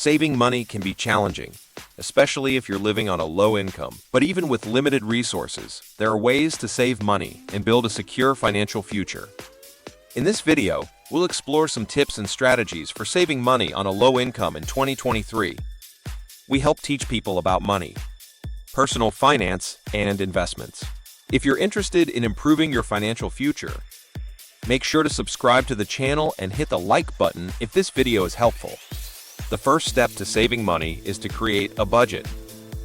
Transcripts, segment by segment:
Saving money can be challenging, especially if you're living on a low income. But even with limited resources, there are ways to save money and build a secure financial future. In this video, we'll explore some tips and strategies for saving money on a low income in 2023. We help teach people about money, personal finance, and investments. If you're interested in improving your financial future, make sure to subscribe to the channel and hit the like button if this video is helpful. The first step to saving money is to create a budget.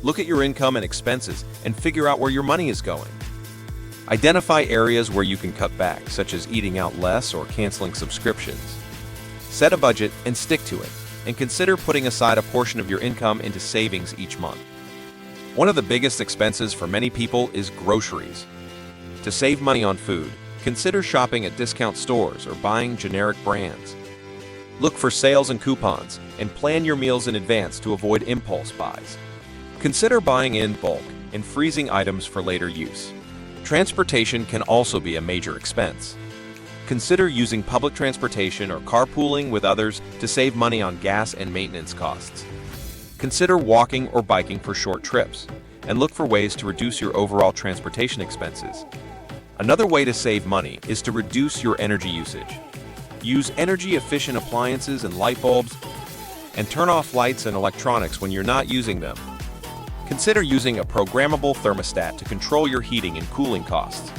Look at your income and expenses and figure out where your money is going. Identify areas where you can cut back, such as eating out less or canceling subscriptions. Set a budget and stick to it, and consider putting aside a portion of your income into savings each month. One of the biggest expenses for many people is groceries. To save money on food, consider shopping at discount stores or buying generic brands. Look for sales and coupons, and plan your meals in advance to avoid impulse buys. Consider buying in bulk and freezing items for later use. Transportation can also be a major expense. Consider using public transportation or carpooling with others to save money on gas and maintenance costs. Consider walking or biking for short trips, and look for ways to reduce your overall transportation expenses. Another way to save money is to reduce your energy usage. Use energy-efficient appliances and light bulbs, and turn off lights and electronics when you're not using them. Consider using a programmable thermostat to control your heating and cooling costs.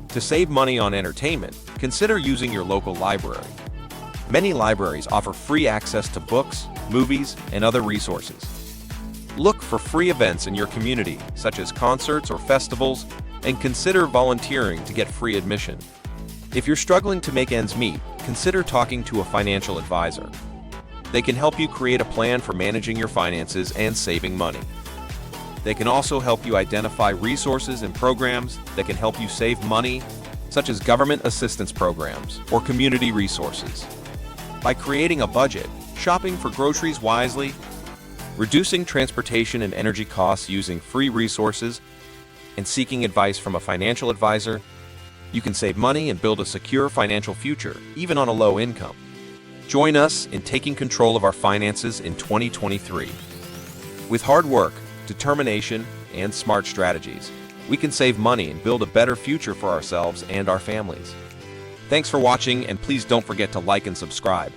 To save money on entertainment, consider using your local library. Many libraries offer free access to books, movies, and other resources. Look for free events in your community, such as concerts or festivals, and consider volunteering to get free admission. If you're struggling to make ends meet, consider talking to a financial advisor. They can help you create a plan for managing your finances and saving money. They can also help you identify resources and programs that can help you save money, such as government assistance programs or community resources. By creating a budget, shopping for groceries wisely, reducing transportation and energy costs using free resources, and seeking advice from a financial advisor, you can save money and build a secure financial future, even on a low income. Join us in taking control of our finances in 2023. With hard work, determination, and smart strategies, we can save money and build a better future for ourselves and our families. Thanks for watching, and please don't forget to like and subscribe.